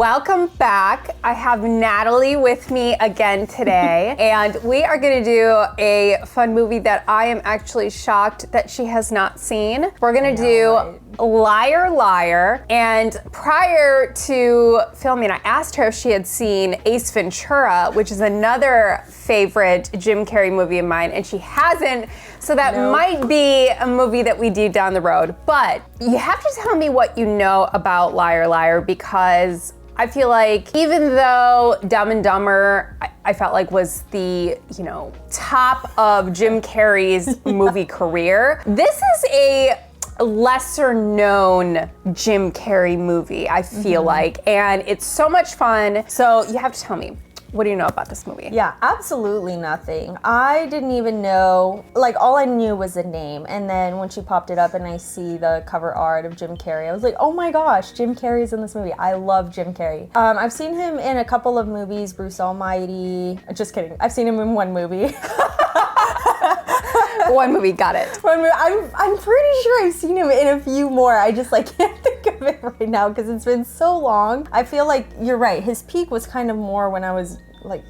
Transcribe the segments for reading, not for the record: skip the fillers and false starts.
Welcome back. I have Natalie with me again today, and we are going to do a fun movie that I am actually shocked that she has not seen. We're going to do Liar Liar, and prior to filming, I asked her if she had seen Ace Ventura, which is another favorite Jim Carrey movie of mine, and she hasn't, so that might be a movie that we do down the road. But you have to tell me what you know about Liar Liar, because I feel like even though Dumb and Dumber, I felt like was the, top of Jim Carrey's movie career, this is a lesser known Jim Carrey movie, I feel like, and it's so much fun. So you have to tell me, what do you know about this movie? Yeah, absolutely nothing. I didn't even know, all I knew was the name. And then when she popped it up and I see the cover art of Jim Carrey, I was like, oh my gosh, Jim Carrey's in this movie. I love Jim Carrey. I've seen him in a couple of movies, Bruce Almighty. Just kidding. I've seen him in one movie. One movie, got it. One movie. I'm pretty sure I've seen him in a few more. I just can't think of it right now because it's been so long. I feel like you're right. His peak was kind of more when I was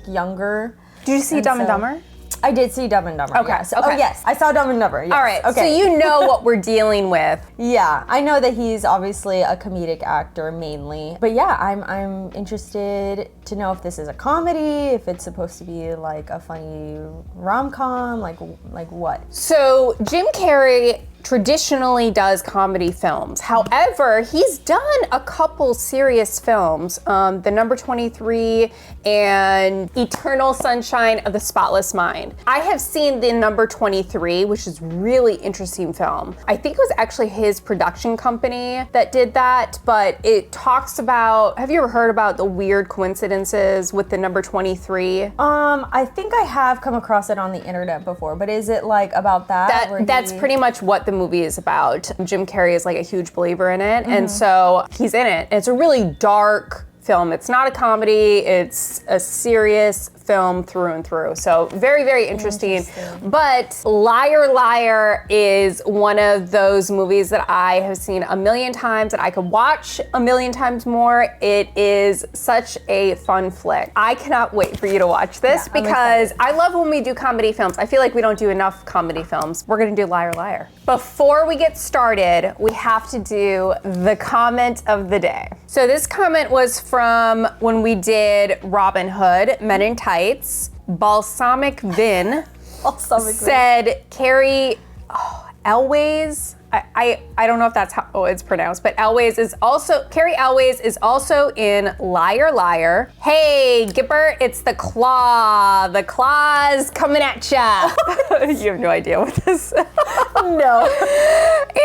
younger. Did you see Dumb and Dumber? I did see Dumb and Dumber. Okay. Yes. Okay. Oh yes, I saw Dumb and Dumber. Yes. All right. Okay. So you know what we're dealing with. Yeah, I know that he's obviously a comedic actor mainly, but yeah, I'm interested to know if this is a comedy, if it's supposed to be a funny rom-com, like what? So Jim Carrey traditionally does comedy films. However, he's done a couple serious films, The Number 23 and Eternal Sunshine of the Spotless Mind. I have seen The Number 23, which is really interesting film. I think it was actually his production company that did that, but it talks about, have you ever heard about the weird coincidences with The Number 23? I think I have come across it on the internet before, but is it about that? That's pretty much what the movie is about. Jim Carrey is a huge believer in it, and so he's in it. It's a really dark film. It's not a comedy, it's a serious film through and through. So very, very interesting. But Liar Liar is one of those movies that I have seen a million times and I could watch a million times more. It is such a fun flick. I cannot wait for you to watch this because I love when we do comedy films. I feel like we don't do enough comedy films. We're gonna do Liar Liar. Before we get started, we have to do the comment of the day. So this comment was from when we did Robin Hood, Men in Tights. Balsamic Vin said Carrey Elways. I don't know if that's how it's pronounced, but Carrey Elways is also in Liar Liar. Hey, Gipper, it's the Claw. The Claw's coming at ya. You have no idea what this is. No.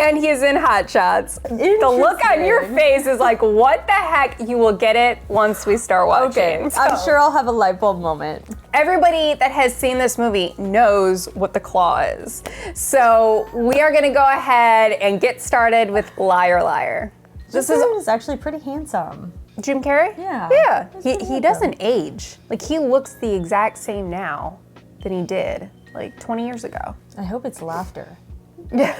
And he's in Hot Shots. The look on your face is what the heck? You will get it once we start watching. Okay, so I'm sure I'll have a light bulb moment. Everybody that has seen this movie knows what the Claw is. So we are gonna go ahead and get started with Liar Liar. This is actually pretty handsome. Jim Carrey? Yeah. Yeah, he doesn't age. He looks the exact same now than he did 20 years ago. I hope it's laughter. Yeah.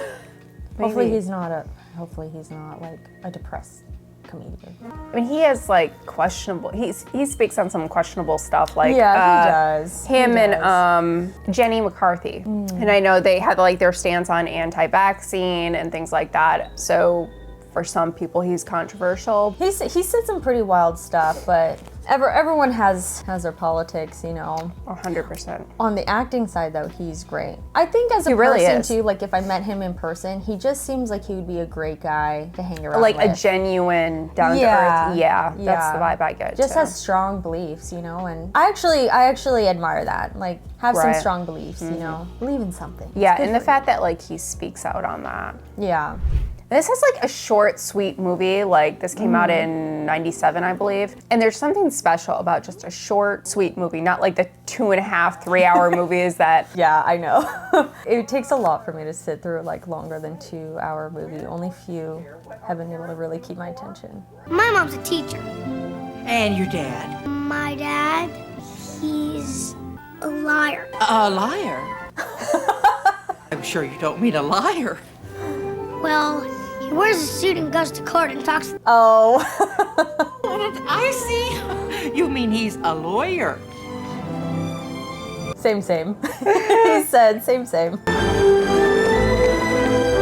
Hopefully he's not a depressed comedian. I mean, he has questionable, he speaks on some questionable stuff he does. Him and Jenny McCarthy. And I know they had their stance on anti-vaccine and things like that. So for some people, he's controversial. He said some pretty wild stuff, but everyone has their politics, 100%. On the acting side, though, he's great. I think as a really person, is. too, if I met him in person, he just seems like he would be a great guy to hang around with. A genuine, down-to-earth, that's the vibe I get, Just has strong beliefs, and I actually admire that. Have some strong beliefs, believe in something. Yeah, and the fact that, he speaks out on that. Yeah. This is a short, sweet movie. This came out in '97, I believe. And there's something special about just a short, sweet movie, not the 2.5, 3-hour movies that. Yeah, I know. It takes a lot for me to sit through longer than 2-hour movie. Only few have been able to really keep my attention. My mom's a teacher. And your dad? My dad, he's a liar. A liar? I'm sure you don't mean a liar. Well, he wears a suit and goes to court and talks. Oh. I see. You mean he's a lawyer? Same. He said same.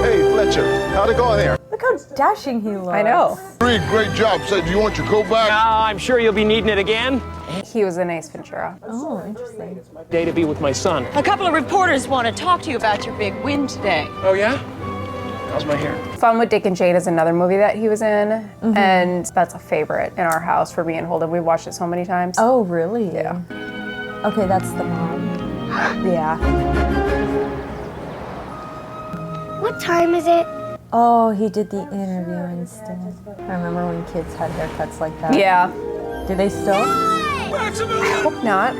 Hey, Fletcher, how'd it go there? Look how dashing he looks. I know. Great job. Say, do you want your coat back? I'm sure you'll be needing it again. He was in Ace Ventura. Oh, interesting. Day to be with my son. A couple of reporters want to talk to you about your big win today. Oh, yeah? How's my hair? Fun with Dick and Jane is another movie that he was in, and that's a favorite in our house for me and Holden. We watched it so many times. Oh, really? Yeah. Okay, that's the mom. Yeah. What time is it? Oh, he did the interview instead. I remember when kids had haircuts like that. Yeah. Do they still? I hope not.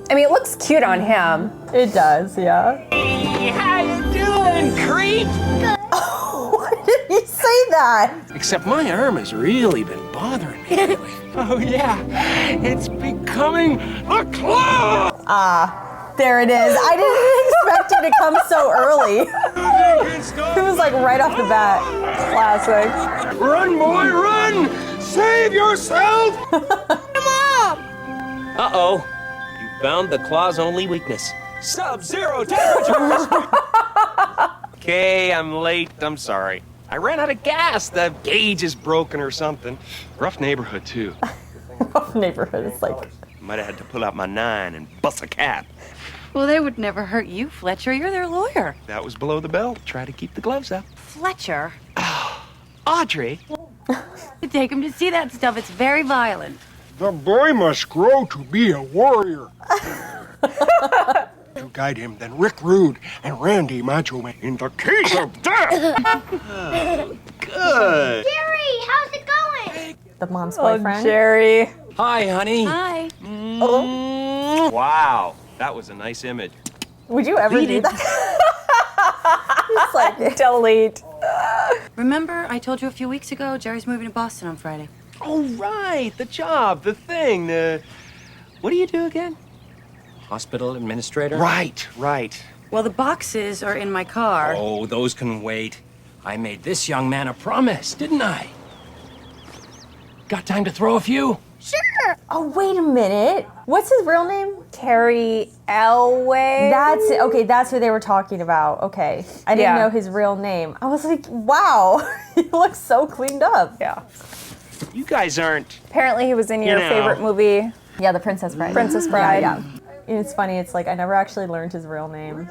I mean, it looks cute on him. It does, yeah. Hey, how you doing, creep? Why did he say that? Except my arm has really been bothering me lately. Oh, yeah. It's becoming a claw! There it is. I didn't expect it to come so early. It was like right off the bat. Classic. Run, boy, run! Save yourself! Mom! Uh-oh. You found the claw's only weakness. Sub-zero temperatures! Okay, I'm late. I'm sorry. I ran out of gas. The gauge is broken or something. Rough neighborhood, too. Neighborhood is like. Might have had to pull out my 9 and bust a cap. Well, they would never hurt you, Fletcher. You're their lawyer. That was below the belt. Try to keep the gloves up. Fletcher? Audrey! You take him to see that stuff. It's very violent. The boy must grow to be a warrior. To guide him than Rick Rude and Randy Macho Man in the case of death. Good. Jerry, how's it going? The mom's boyfriend. Jerry. Hi, honey. Hi. Wow. That was a nice image. Would you ever do that? It's like, Delete. Remember, I told you a few weeks ago, Jerry's moving to Boston on Friday. Oh, right. The job, the thing, what do you do again? Hospital administrator? Right. Well, the boxes are in my car. Oh, those can wait. I made this young man a promise, didn't I? Got time to throw a few? Sure. oh, wait a minute. What's his real name? Carrey Elway. That's it. Okay, that's who they were talking about. Okay. I didn't Yeah. know his real name. I was like, wow, he looks so cleaned up. Yeah. You guys aren't. Apparently he was in your know. favorite movie, Yeah, The Princess Bride. Princess Bride. Yeah. And it's funny, it's like I never actually learned his real name.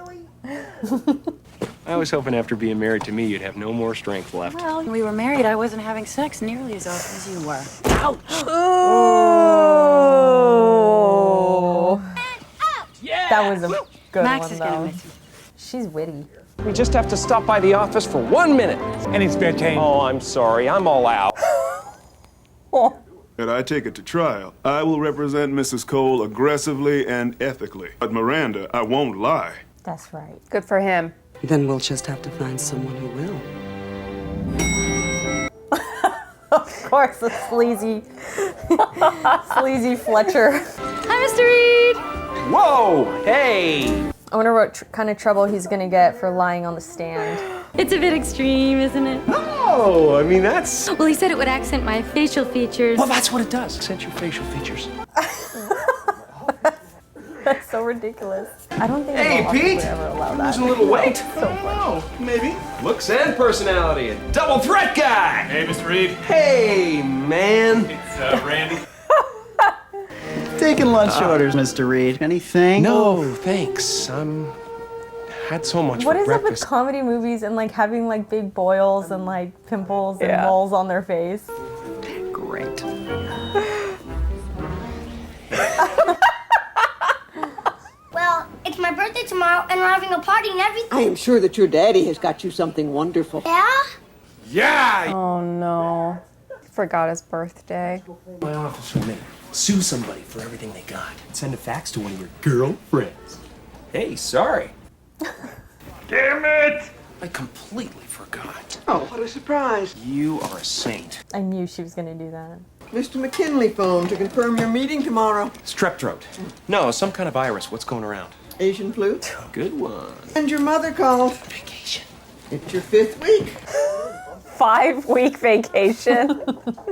I was hoping after being married to me, you'd have no more strength left. Well, when we were married, I wasn't having sex nearly as often as you were. Oh. Yeah! That was a good Max one, is gonna though. miss you. She's witty. We just have to stop by the office for 1 minute. And it's bedtime. Oh, I'm sorry. I'm all out. And I take it to trial. I will represent Mrs. Cole aggressively and ethically. But Miranda, I won't lie. That's right. Good for him. Then we'll just have to find someone who will. Of course, the sleazy Fletcher. Hi, Mr. Reed. Whoa! Hey! I wonder what kind of trouble he's gonna get for lying on the stand. It's a bit extreme, isn't it? Oh, I mean, that's. Well, he said it would accent my facial features. Well, that's what it does. Accent your facial features. That's so ridiculous. I don't think Hey, law Pete! would ever allow that. Losing a little weight? So funny. Maybe. Looks and personality. A double threat guy. Hey, Mr. Reed. Hey, man. It's Randy. Taking lunch orders, Mr. Reed. Anything? No, thanks. Had so much What for is up with breakfast. comedy movies and like having like big boils and like pimples and Yeah. moles on their face? Great. Well, it's my birthday tomorrow, and we're having a party and everything. I am sure that your daddy has got you something wonderful. Yeah? Yeah! Oh no. Forgot his birthday. My office for a minute. Sue somebody for everything they got. Send a fax to one of your girlfriends. Hey, sorry. Damn it! I completely forgot. Oh, what a surprise. You are a saint. I knew she was gonna do that. Mr. McKinley phoned to confirm your meeting tomorrow. Strep throat. No, some kind of virus. What's going around? Asian flu. Good one. And your mother called. Vacation. It's your 5th week. 5-week vacation.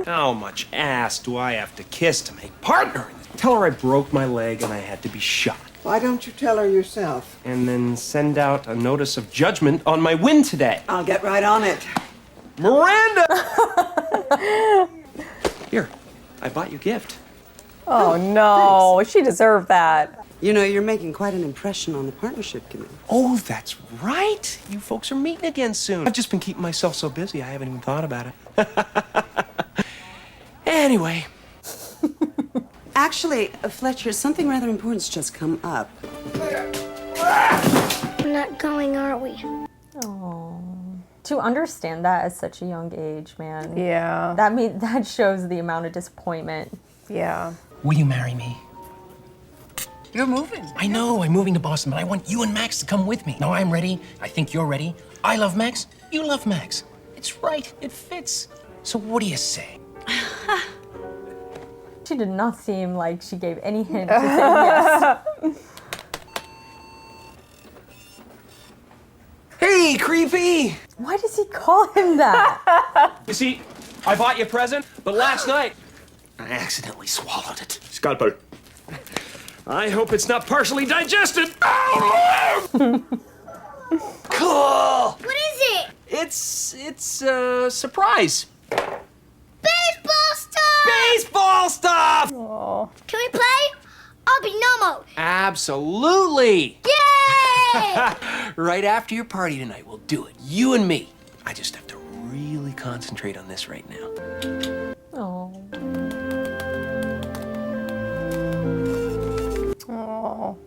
How much ass do I have to kiss to make partner? Tell her I broke my leg and I had to be shot. Why don't you tell her yourself? And then send out a notice of judgment on my win today. I'll get right on it. Miranda! Here, I bought you a gift. Oh no, she deserved that. You know, you're making quite an impression on the partnership committee. Oh, that's right. You folks are meeting again soon. I've just been keeping myself so busy, I haven't even thought about it. Anyway. Actually, Fletcher, something rather important's just come up. We're not going, are we? Oh. To understand that at such a young age, man. Yeah. That shows the amount of disappointment. Yeah. Will you marry me? You're moving. I know, I'm moving to Boston, but I want you and Max to come with me. Now I'm ready. I think you're ready. I love Max. You love Max. It's right. It fits. So what do you say? She did not seem like she gave any hint to say yes. Hey, creepy! Why does he call him that? You see, I bought you a present, but last night, I accidentally swallowed it. Scalpel. I hope it's not partially digested. Cool! What is it? It's a surprise. Baseball stuff! Baseball stuff! Oh. Can we play? I'll be Nomo. Absolutely! Yay! Right after your party tonight, we'll do it. You and me. I just have to really concentrate on this right now. Oh. Oh.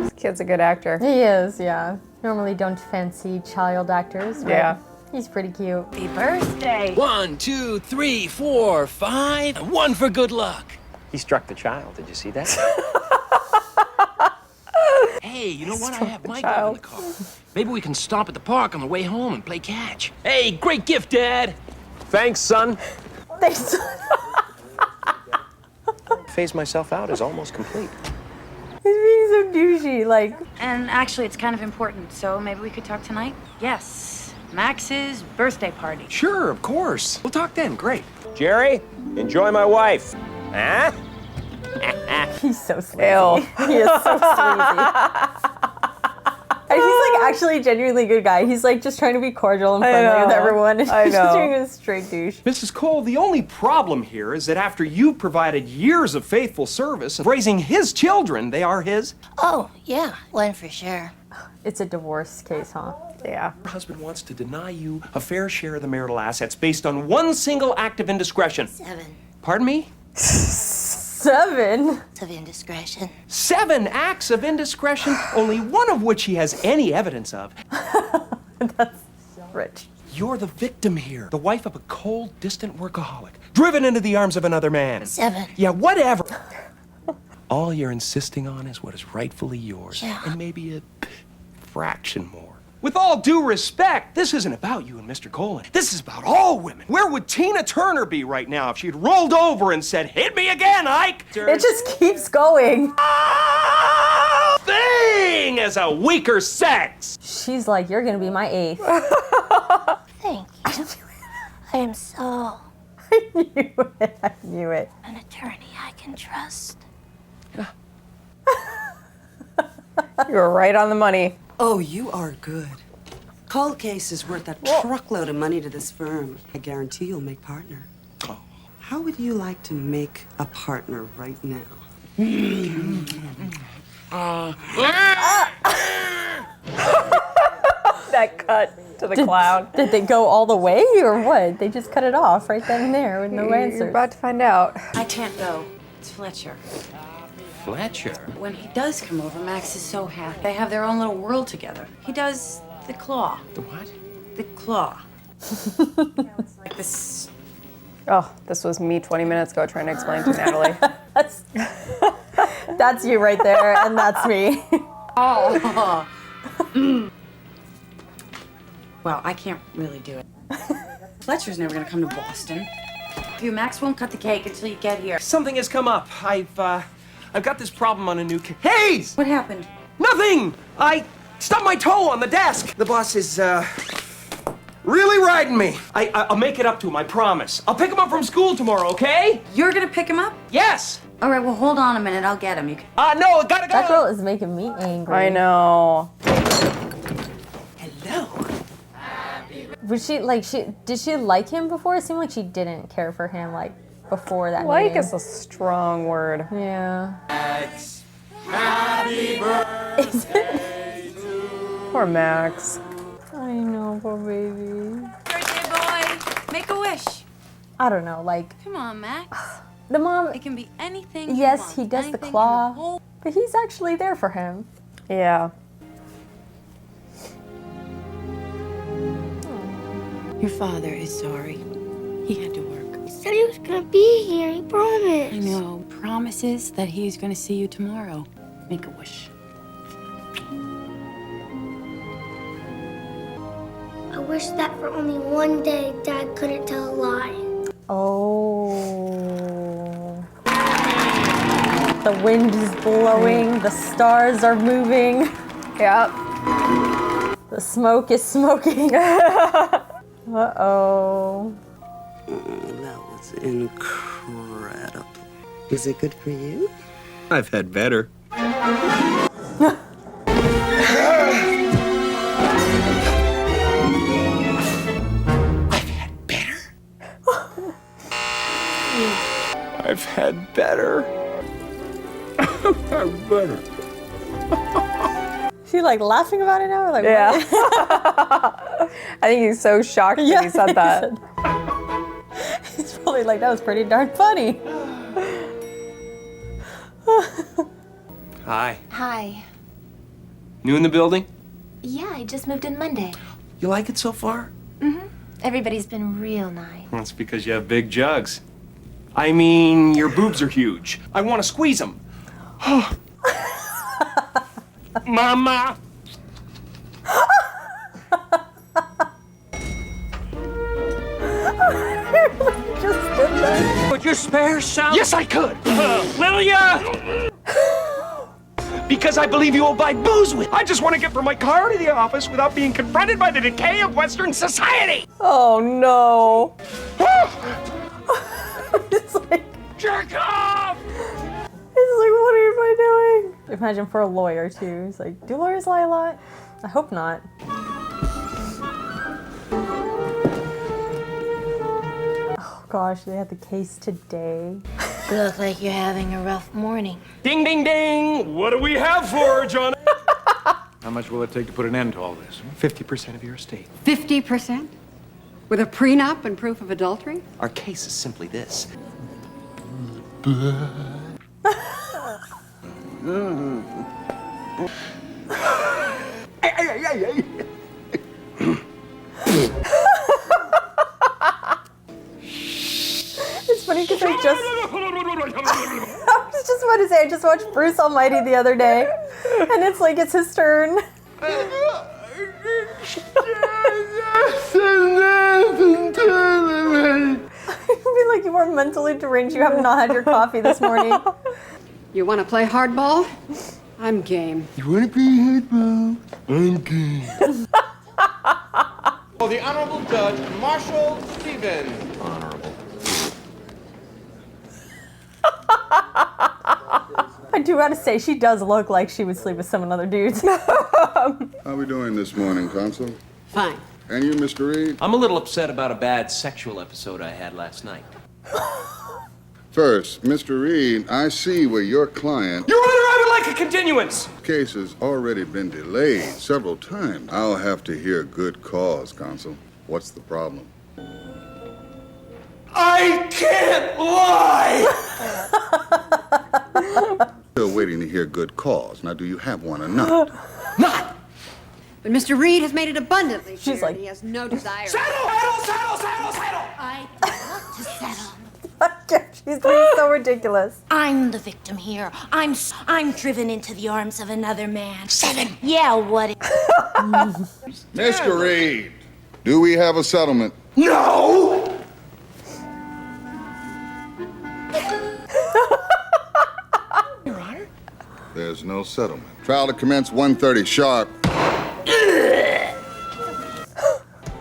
This kid's a good actor. He is, yeah. Normally don't fancy child actors, but Yeah. he's pretty cute. Happy birthday. 1, 2, 3, 4, 5, and 1 for good luck. He struck the child. Did you see that? Hey, you know what? I have my dog in the car. Maybe we can stop at the park on the way home and play catch. Hey, great gift, Dad. Thanks, son. Thanks. Phase myself out is almost complete. He's being so douchey, like. And actually, it's kind of important, so maybe we could talk tonight? Yes. Max's birthday party. Sure, of course. We'll talk then. Great. Jerry, enjoy my wife. Huh? He's so sleazy. Ew. He is so sleazy. And he's like actually a genuinely good guy. He's like just trying to be cordial and friendly with everyone. And he's just doing a straight douche. Mrs. Cole, the only problem here is that after you've provided years of faithful service and raising his children, they are his. Oh, yeah, one for sure. It's a divorce case, huh? Yeah. Your husband wants to deny you a fair share of the marital assets based on one single act of indiscretion. 7 Pardon me? 7? of indiscretion. 7 acts of indiscretion, only one of which he has any evidence of. That's rich. You're the victim here, the wife of a cold, distant workaholic, driven into the arms of another man. 7. Yeah, whatever. All you're insisting on is what is rightfully yours, Yeah. and maybe a fraction more. With all due respect, this isn't about you and Mr. Colin. This is about all women. Where would Tina Turner be right now if she'd rolled over and said, "Hit me again, Ike"? It just keeps going. Thing as a weaker sex. She's like, you're gonna be my 8th. Thank you. I am so I knew it. I knew it. an attorney I can trust. You were right on the money. Oh, you are good. Cold case is worth a truckload of money to this firm. I guarantee you'll make partner. Oh. How would you like to make a partner right now? That cut to the clown. Did they go all the way or what? They just cut it off right then and there with no You're answers. about to find out. I can't go. It's Fletcher. Fletcher. When he does come over, Max is so happy. They have their own little world together. He does the claw. The what? The claw. Like this. Oh, this was me 20 minutes ago trying to explain to Natalie. That's you right there, and that's me. Oh. Well, I can't really do it. Fletcher's never gonna come to Boston. Max won't cut the cake until you get here. Something has come up. I've got this problem on a new case. Hey! What happened? Nothing! Stubbed my toe on the desk. The boss is, really riding me. I'll make it up to him, I promise. I'll pick him up from school tomorrow, okay? You're gonna pick him up? Yes. All right, well, hold on a minute. I'll get him. You can... No, gotta go. That girl is making me angry. I know. Hello. Was she like did she like him before? It seemed like she didn't care for him like before that Like meeting. is a strong word. Yeah. Happy birthday Poor Max. I know, poor baby. Birthday boy, make a wish. I don't know, like Come on, Max. the mom. It can be anything. you Yes, want. he does the Anything in claw, whole- but he's actually there for him. Yeah. Your father is sorry. He had to work. He said he was gonna be here, he promised. I know. Promises that he's gonna see you tomorrow. Make a wish. I wish that for only one day Dad couldn't tell a lie. Oh. The wind is blowing, the stars are moving, Yep. the smoke is smoking. Uh-oh. That was incredible. Was it good for you? I've had better. I've had better. I've better. She like laughing about it now? Or like, Yeah. what? I think he's so shocked that he said that. He's probably like, that was pretty darn funny. Hi. Hi. New in the building? Yeah, I just moved in Monday. You like it so far? Mm-hmm. Everybody's been real nice. That's because you have big jugs. I mean, your boobs are huge. I want to squeeze them. Mama! Just did that. Could you spare some? Yes, I could. Will ya? Because I believe you will buy booze with. I just want to get from my car to the office without being confronted by the decay of Western society. Oh no. It's like, jerk off! It's like, what am I doing? Imagine for a lawyer too. He's like, do lawyers lie a lot? I hope not. Oh gosh, they had the case today. You look like you're having a rough morning. Ding, ding, ding. What do we have for her, John? How much will it take to put an end to all this? 50% of your estate. 50%? With a prenup and proof of adultery? Our case is simply this. It's funny because I was just about to say, I just watched Bruce Almighty the other day, and it's like, it's his turn. I feel like you are mentally deranged. You have not had your coffee this morning. You want to play hardball? I'm game. You want to play hardball? I'm game. Oh, the Honorable Judge Marshall Stevens. Honorable. I do gotta say, she does look like she would sleep with some other dudes. How we doing this morning, Consul? Fine. And you, Mr. Reed? I'm a little upset about a bad sexual episode I had last night. First, Mr. Reed, I see where your client... Your Honor, I would like a continuance! Case has already been delayed several times. I'll have to hear good cause, Consul. What's the problem? I can't lie! Still waiting to hear good cause. Now, do you have one or not? Not! But Mr. Reed has made it abundantly She's clear like- he has no desire. Saddle, saddle, saddle, saddle, saddle! I don't want to settle. She's being so ridiculous. I'm the victim here. I'm driven into the arms of another man. 7. Yeah, what? Mr. Reed, do we have a settlement? No! There's no settlement. Trial to commence 1:30 sharp. I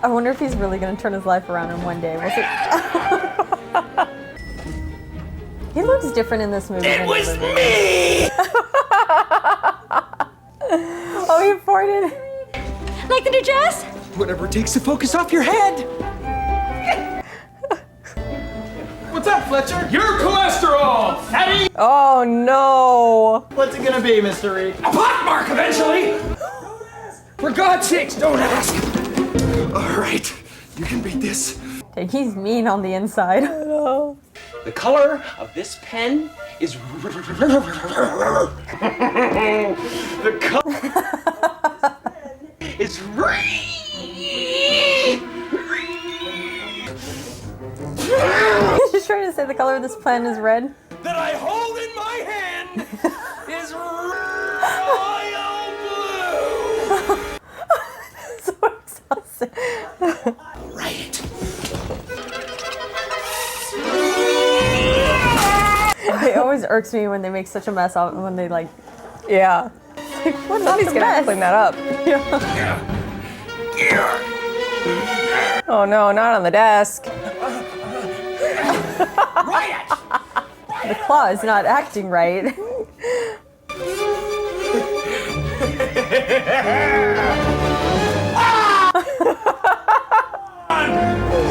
wonder if he's really gonna turn his life around in one day. We'll see. He looks different in this movie. It was me! Oh, he farted. Like the new dress? Whatever it takes to focus off your head. What's up, Fletcher? Your cholesterol, fatty! Oh no! What's it gonna be, Mr. Reed? A pockmark eventually! For God's sakes, don't ask! All right, you can beat this. Dang, he's mean on the inside. I know. The color of this pen is the color is He's just trying to say the color of this pen is red. that I hold in my hand is royal blue. So exhausted. Right. It always irks me when they make such a mess of when they like. Yeah. What Somebody's gonna have to clean that up. Oh no, not on the desk. Riot! The claw is not acting right.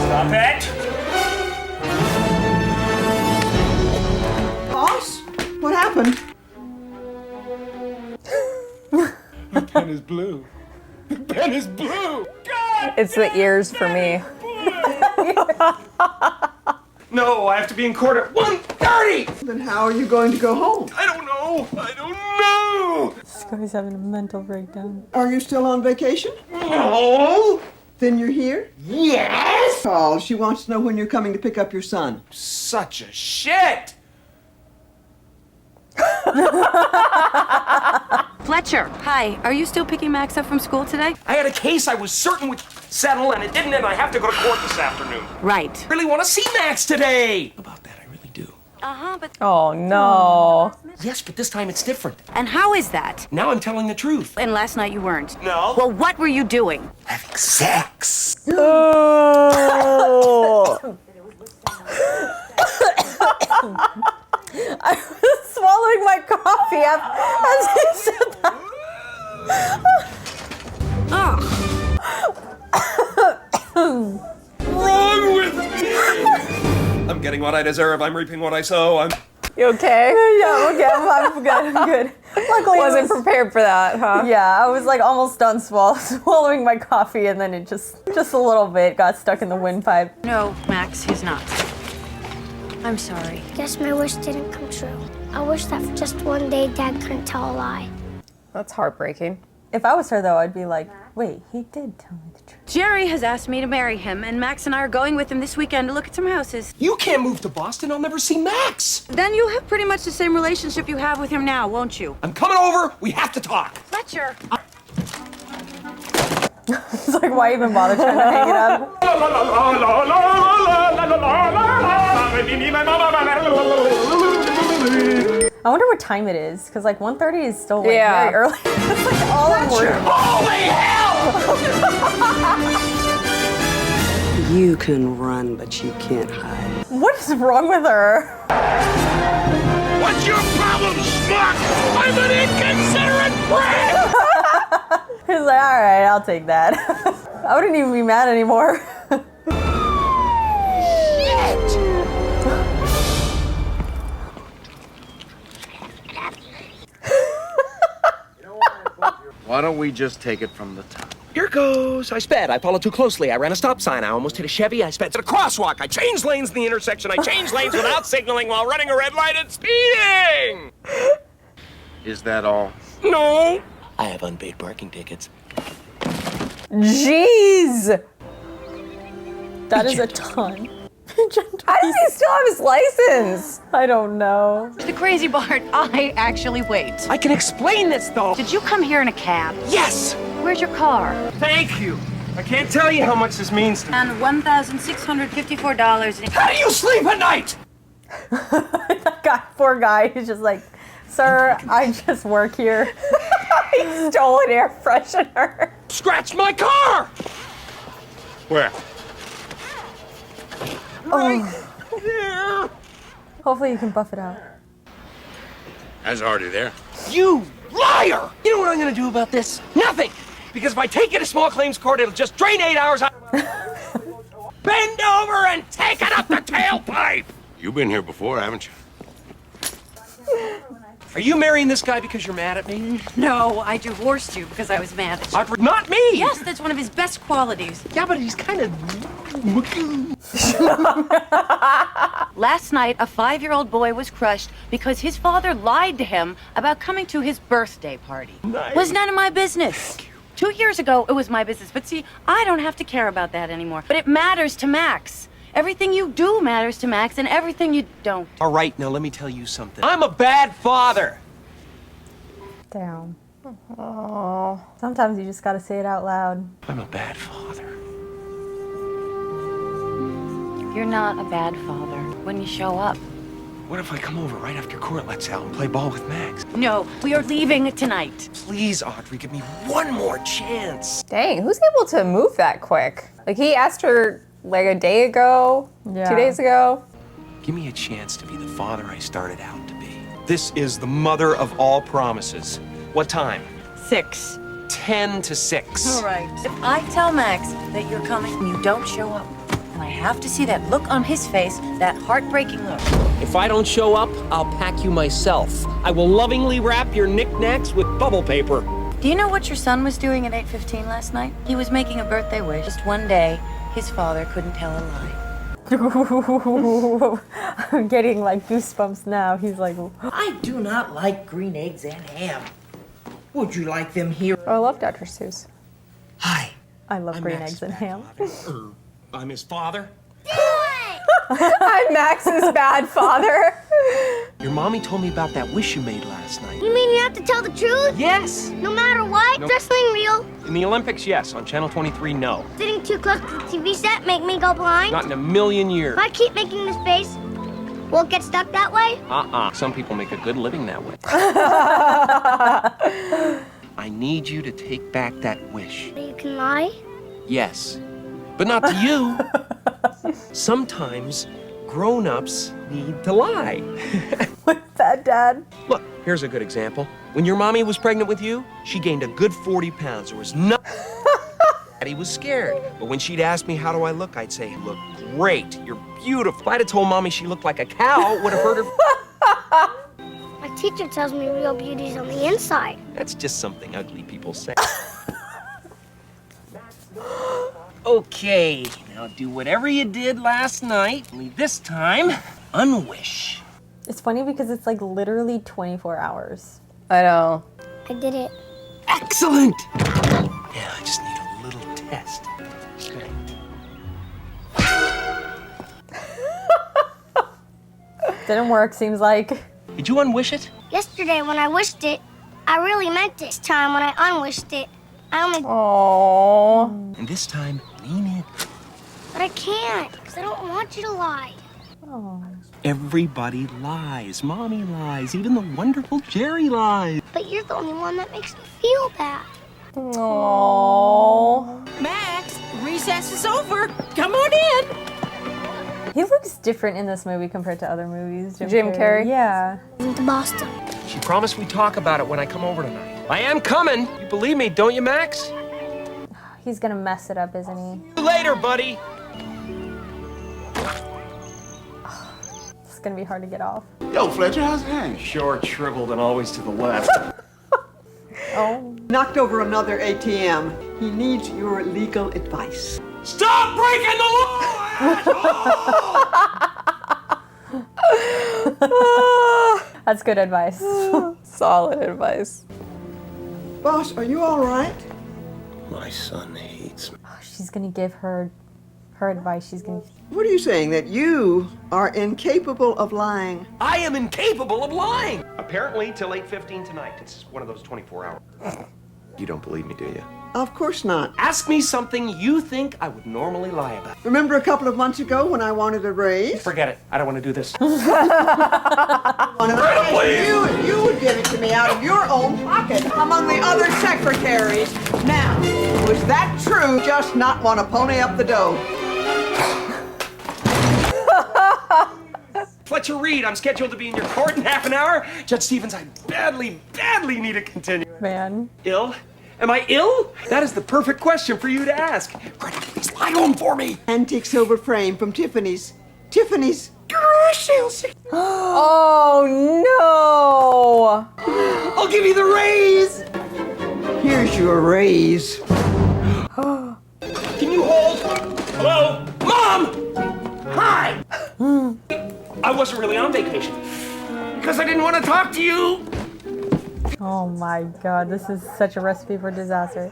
Stop it! Boss? What happened? The pen is blue. The pen is blue! God! It's the ears for me. No, I have to be in court at 1:30! Then how are you going to go home? I don't know! I don't know! This guy's having a mental breakdown. Are you still on vacation? No! Then you're here? Yes! Oh, she wants to know when you're coming to pick up your son. Such a shit! Fletcher, hi. Are you still picking Max up from school today? I had a case I was certain would settle, and it didn't, and I have to go to court this afternoon. Right. Really want to see Max today! About that, I really do. Uh-huh, but... Oh no. Yes, but this time it's different. And how is that? Now I'm telling the truth. And last night you weren't. No. Well, what were you doing? Having sex. Oh. I was swallowing my coffee as he said that. Wrong with me? I'm getting what I deserve. I'm reaping what I sow. You okay? Yeah, okay, I'm good. I'm good. Luckily, Wasn't prepared for that, huh? Yeah, I was like almost done swallowing my coffee, and then it just a little bit got stuck in the windpipe. No, Max, he's not. I'm sorry. Guess my wish didn't come true. I wish that for just one day Dad couldn't tell a lie. That's heartbreaking. If I was her, though, I'd be like, wait, he did tell me the truth. Jerry has asked me to marry him, and Max and I are going with him this weekend to look at some houses. You can't move to Boston. I'll never see Max. Then you'll have pretty much the same relationship you have with him now, won't you? I'm coming over. We have to talk. Fletcher. It's like, why even bother trying to hang it up? I wonder what time it is, because like 1:30 is still like very early. It's like all I'm worried about. Holy hell! You can run, but you can't hide. What is wrong with her? What's your problem, schmuck? I'm an inconsiderate brat! He's like, all right, I'll take that. I wouldn't even be mad anymore. Why don't we just take it from the top? Here goes. I sped. I followed too closely. I ran a stop sign. I almost hit a Chevy. I sped to the crosswalk. I changed lanes in the intersection. I changed lanes without signaling while running a red light and speeding. Is that all? No. I have unpaid parking tickets. Jeez. That is a ton. How does he still have his license? I don't know. The crazy part, I actually wait. I can explain this, though. Did you come here in a cab? Yes. Where's your car? Thank you. I can't tell you how much this means to me. And $1,654. How do you sleep at night? That guy, poor guy, he's just like, sir, I just work here. He stole an air freshener. Scratched my car! Where? Oh. Hopefully you can buff it out. I was already there. You liar! You know what I'm gonna do about this? Nothing! Because if I take it to small claims court, it'll just drain 8 hours out. Bend over and take it up the tailpipe! You've been here before, haven't you? Are you marrying this guy because you're mad at me? No, I divorced you because I was mad at you. Audrey, not me! Yes, that's one of his best qualities. Yeah, but he's kind of... Last night, a 5-year-old boy was crushed because his father lied to him about coming to his birthday party. Nice. Was none of my business. 2 years ago, it was my business. But see, I don't have to care about that anymore. But it matters to Max. Everything you do matters to Max, and everything you don't. All right, now let me tell you something. I'm a bad father. Damn. Oh. Sometimes you just gotta say it out loud. I'm a bad father. You're not a bad father when you show up. What if I come over right after court lets out and play ball with Max? No, we are leaving tonight. Please, Audrey, give me one more chance. Dang, who's able to move that quick? Like, he asked her like a day ago, 2 days ago. Give me a chance to be the father I started out to be. This is the mother of all promises. What time? 6. 10 to 6. All right. If I tell Max that you're coming and you don't show up, and I have to see that look on his face, that heartbreaking look. If I don't show up, I'll pack you myself. I will lovingly wrap your knickknacks with bubble paper. Do you know what your son was doing at 8:15 last night? He was making a birthday wish. Just one day, his father couldn't tell a lie. I'm getting like goosebumps now. He's like, I do not like green eggs and ham. Would you like them here? Oh, I love Dr. Seuss. Hi. I love I'm green Max's eggs and ham. I'm his father. I'm Max's bad father. Your mommy told me about that wish you made last night. You mean you have to tell the truth? Yes. No matter what? No. Wrestling real? In the Olympics, yes. On Channel 23, no. Sitting too close to the TV set make me go blind? Not in a million years. If I keep making this face, will it get stuck that way? Some people make a good living that way. I need you to take back that wish. But you can lie? Yes. But not to you. Sometimes grown-ups need to lie. What's that, Dad? Look, here's a good example. When your mommy was pregnant with you, she gained a good 40 pounds. There was no... Daddy was scared. But when she'd ask me, how do I look? I'd say, you look great. You're beautiful. If I'd have told mommy she looked like a cow, it would have hurt her... My teacher tells me real beauty's on the inside. That's just something ugly people say. Okay, now do whatever you did last night, only this time, unwish. It's funny because it's like literally 24 hours. I know. I did it. Excellent! Yeah, I just need a little test. Good. Didn't work, seems like. Did you unwish it? Yesterday when I wished it, I really meant it. This time when I unwished it, I only... Aww. And this time, lean in. But I can't, because I don't want you to lie. Oh. Everybody lies. Mommy lies. Even the wonderful Jerry lies. But you're the only one that makes me feel bad. Aww. Max, recess is over. Come on in. He looks different in this movie compared to other movies. Jim Carrey? Yeah. To Boston. She promised we'd talk about it when I come over tonight. I am coming. You believe me, don't you, Max? He's gonna mess it up, isn't he? See you later, buddy. It's gonna be hard to get off. Yo, Fletcher, how's it hanging? Short, shriveled, and always to the left. Oh. Knocked over another ATM. He needs your legal advice. Stop breaking the law! That's good advice. Solid advice. Boss, are you all right? My son hates me. She's gonna give her advice. She's gonna... What are you saying, that you are incapable of lying? I am incapable of lying! Apparently, till 8:15 tonight. It's one of those 24 hours. You don't believe me, do you? Of course not. Ask me something you think I would normally lie about. Remember a couple of months ago when I wanted a raise? Forget it. I don't want to do this. You would get it. to me out of your own pocket among the other secretaries. Now, was that true? Just not want to pony up the dough. Fletcher Reed, I'm scheduled to be in your court in half an hour. Judge Stevens, I badly need to continue. Man. Ill? Am I ill? That is the perfect question for you to ask. Greta, please lie to him for me. Antique silver frame from Tiffany's. Tiffany's. Oh no! I'll give you the raise. Here's your raise. Can you hold? Hello? Mom! Hi! I wasn't really on vacation. Because I didn't want to talk to you. Oh my god, this is such a recipe for disaster.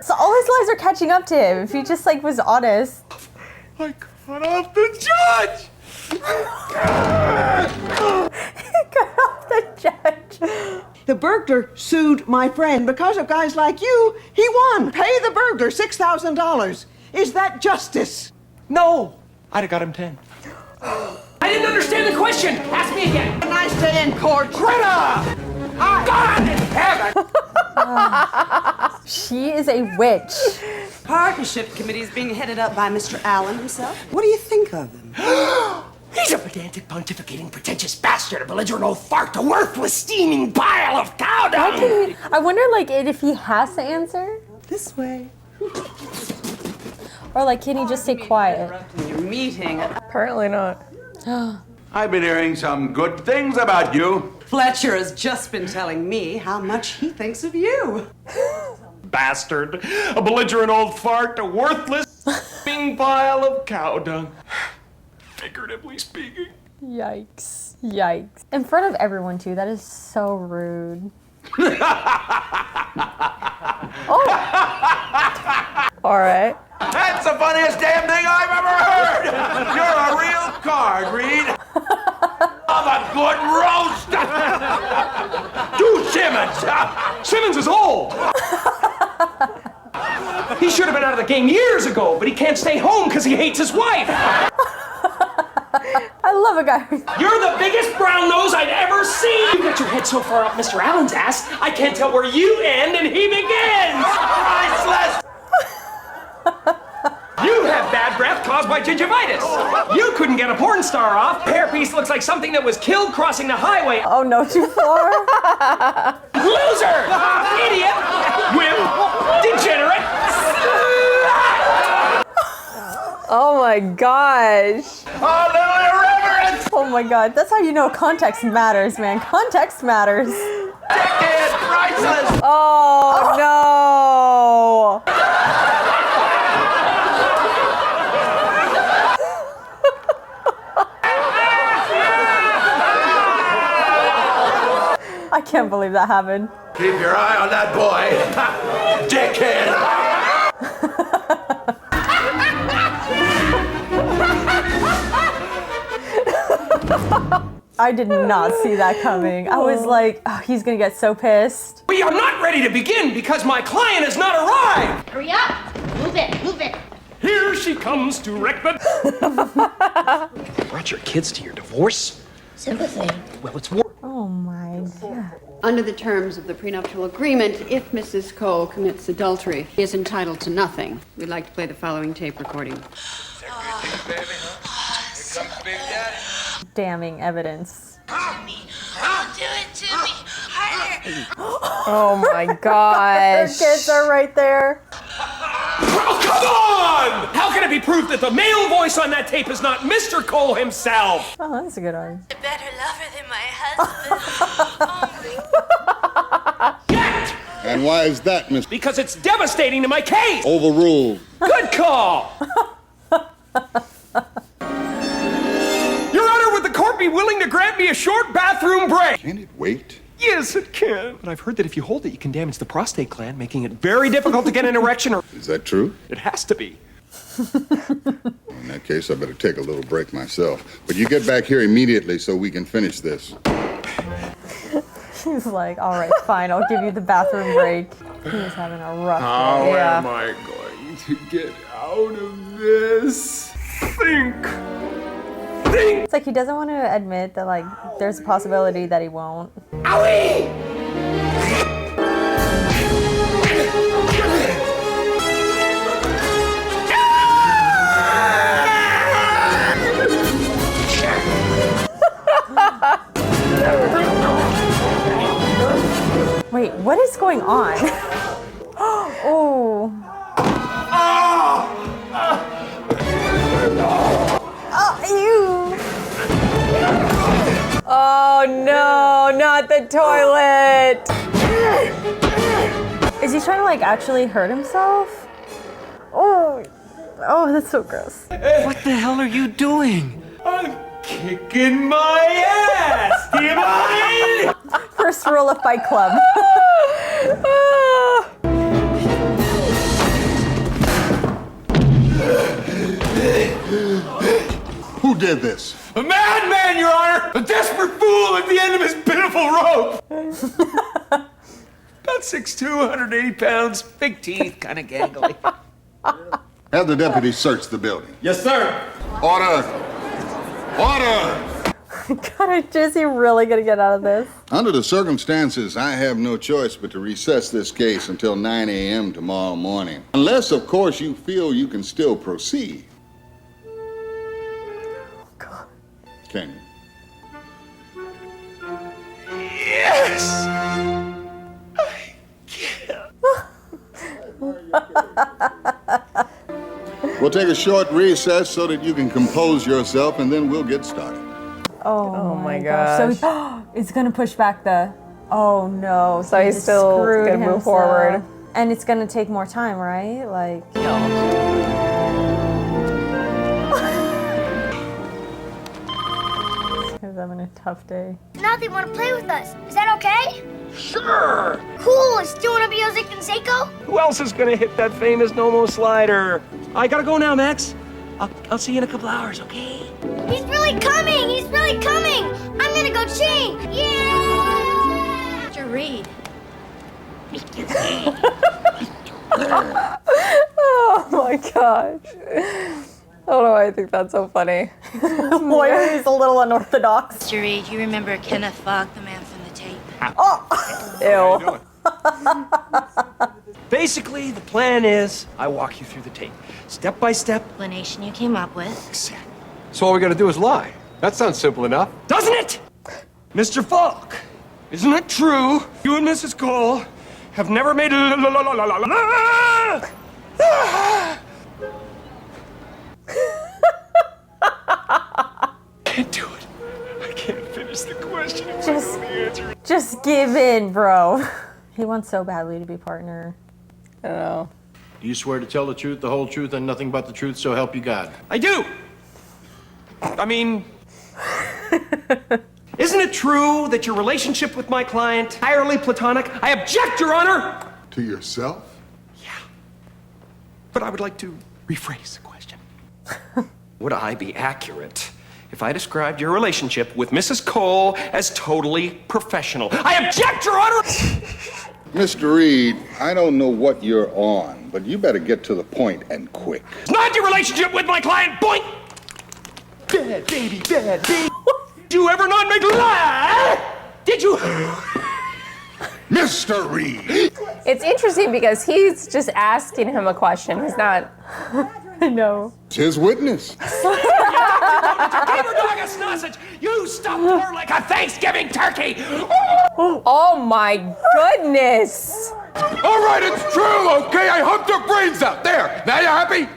So all his lies are catching up to him. If he just like was honest. I cut off the judge! He cut off the judge. The burglar sued my friend. Because of guys like you, he won. Pay the burglar $6,000. Is that justice? No! I'd have got him 10. I didn't understand the question! Ask me again! A nice day in court. Greta! God in heaven! She is a witch. Partnership committee is being headed up by Mr. Allen himself. What do you think of him? He's a pedantic, pontificating, pretentious bastard, a belligerent old fart, a worthless, steaming pile of cow dung! I wonder, like, if he has to answer? This way. Or, like, can he just stay quiet? Your meeting. Apparently not. I've been hearing some good things about you. Fletcher has just been telling me how much he thinks of you. Bastard. A belligerent old fart, a worthless steaming pile of cow dung. Figuratively speaking. Yikes. Yikes. In front of everyone, too. That is so rude. Oh. All right. That's the funniest damn thing I've ever heard! You're a real card, Reed. Of a good roast! Do Simmons! Simmons is old! He should have been out of the game years ago, but he can't stay home because he hates his wife! I love a guy. You're the biggest brown nose I've ever seen! You got your head so far up Mr. Allen's ass, I can't tell where you end and he begins! Priceless! You have bad breath caused by gingivitis. You couldn't get a porn star off. Hairpiece looks like something that was killed crossing the highway. Oh no, too far. Loser! Idiot! Wimp! Degenerate! Oh my gosh. A little irreverence! Oh my god, that's how you know context matters, man. Context matters. Dickhead! Priceless! Oh no! I can't believe that happened. Keep your eye on that boy! Dickhead! I did not see that coming. I was like, oh, he's gonna get so pissed. We are not ready to begin because my client has not arrived! Hurry up! Move it, move it. Here she comes to wreck the... Brought your kids to your divorce? Sympathy. Well, it's war. Oh my god. Under the terms of the prenuptial agreement, if Mrs. Cole commits adultery, he is entitled to nothing. We'd like to play the following tape recording. Damning evidence. Don't do it to me. Harder. Oh my gosh. Their kids are right there. Oh, come on! How can it be proved that the male voice on that tape is not Mr. Cole himself? Oh, that's a good one. A better lover than my husband. Get! And why is that, Miss? Because it's devastating to my case! Overruled. Good call! Your Honor, would the court be willing to grant me a short bathroom break? Can it wait? Yes, it can. But I've heard that if you hold it, you can damage the prostate gland, making it very difficult to get an erection or... Is that true? It has to be. In that case, I better take a little break myself. But you get back here immediately so we can finish this. He's like, all right, fine, I'll give you the bathroom break. He was having a rough How day. am I going to get out of this? Think. nothing! It's like he doesn't want to admit that, like, there's a possibility that he won't. Owie! Wait, what is going on? Oh. Oh, ew. Oh no, not the toilet. Is he trying to like actually hurt himself? Oh, that's so gross. What the hell are you doing? I'm kicking my ass! Do you mind? First rule of Fight Club. Who did this? A madman, Your Honor! A desperate fool at the end of his pitiful rope! About 6'2", 180 pounds, big teeth, kind of gangly. Have the deputy search the building. Yes, sir. Order! Order! God, is he really gonna get out of this? Under the circumstances, I have no choice but to recess this case until 9 a.m. tomorrow morning. Unless, of course, you feel you can still proceed. God. Can you? Yes! We'll take a short recess so that you can compose yourself, and then we'll get started. Oh my gosh. So it's gonna push back the. Oh no. So he's just still screwed gonna move himself. forward. And it's gonna take more time, right? Like. Because I'm in a tough day. Now they want to play with us. Is that okay? Sure! Cool. Is still want to be Jose Canseco? Who else is gonna hit that famous no-mo slider? I gotta go now, Max. I'll see you in a couple hours, okay? He's really coming. He's really coming. I'm gonna go change. Yeah! Mr. Reed. Oh my gosh. I don't know why I think that's so funny. Moira is a little unorthodox. Mr. Reed, you remember Kenneth Fogg, the man from the tape? Ew. Basically, the plan is I walk you through the tape, step by step. Explanation you came up with. Exactly. So all we gotta do is lie. That sounds simple enough. Doesn't it? Mr. Falk, isn't it true you and Mrs. Cole have never made Can't do it. I can't finish the question. Just give in, bro. He wants so badly to be partner. I don't know. Do you swear to tell the truth, the whole truth, and nothing but the truth, so help you God? I do. I mean, isn't it true that your relationship with my client entirely platonic? I object, Your Honor. To yourself? But I would like to rephrase the question. Would I be accurate if I described your relationship with Mrs. Cole as totally professional? I object, Your Honor! Mr. Reed, I don't know what you're on, but you better get to the point and quick. It's not your relationship with my client, boink! Bad baby, bad baby. Did you ever not make lie? Did you? Mr. Reed! It's interesting because he's just asking him a question. He's not. No. It's his witness. Give her dog a sausage. You stuffed her like a Thanksgiving turkey. Oh my goodness. All right, it's true, okay? I humped her brains out. There. Now you happy?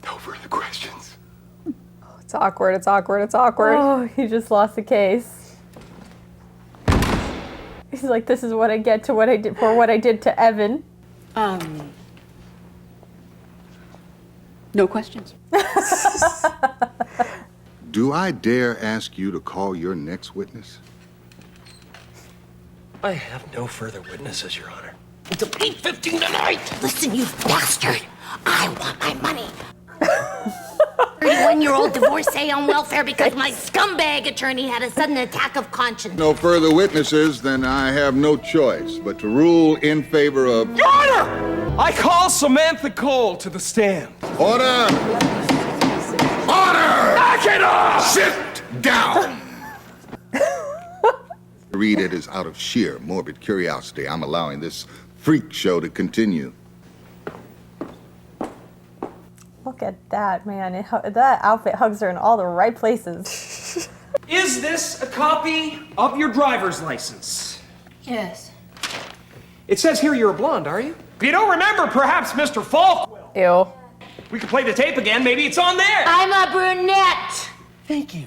No further questions. It's awkward. It's awkward. It's awkward. Oh, he just lost the case. He's like, this is what I get to what I did for what I did to Evan. No questions. Do I dare ask you to call your next witness? I have no further witnesses, Your Honor. Until 8:15 tonight. Listen, you bastard. I want my money. 31-year-old divorcee on welfare because my scumbag attorney had a sudden attack of conscience. No further witnesses, then I have no choice but to rule in favor of... Your Honor! I call Samantha Cole to the stand. Order! Knock it off! Sit down! Read it is out of sheer morbid curiosity. I'm allowing this freak show to continue. Look at that, man. That outfit hugs her in all the right places. Is this a copy of your driver's license? Yes. It says here you're a blonde, are you? If you don't remember, perhaps Mr. Falk will. Ew. We could play the tape again. Maybe it's on there. I'm a brunette. Thank you.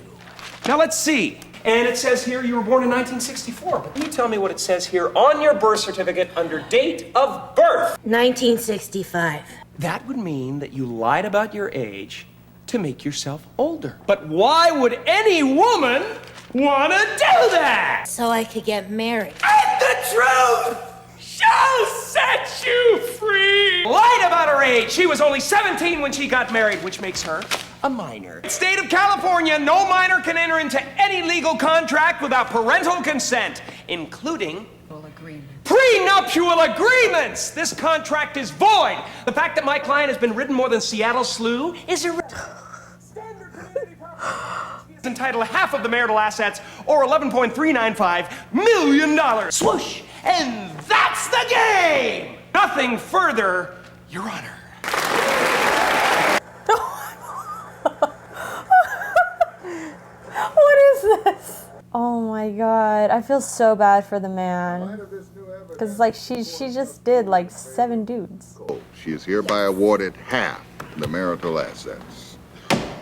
Now let's see. And it says here you were born in 1964. But you tell me what it says here on your birth certificate under date of birth. 1965. That would mean that you lied about your age to make yourself older. But why would any woman want to do that? So I could get married. And the truth shall set you free. Lied about her age. She was only 17 when she got married, which makes her a minor. State of California, no minor can enter into any legal contract without parental consent, including prenuptial agreements. This contract is void. The fact that my client has been ridden more than Seattle slew is entitled half of the marital assets, or $11.395 million. Swoosh! And that's the game! Nothing further, Your Honor. What is this? Oh my god. I feel so bad for the man. Because, like, she just did, like, 7 dudes. She is hereby awarded half the marital assets.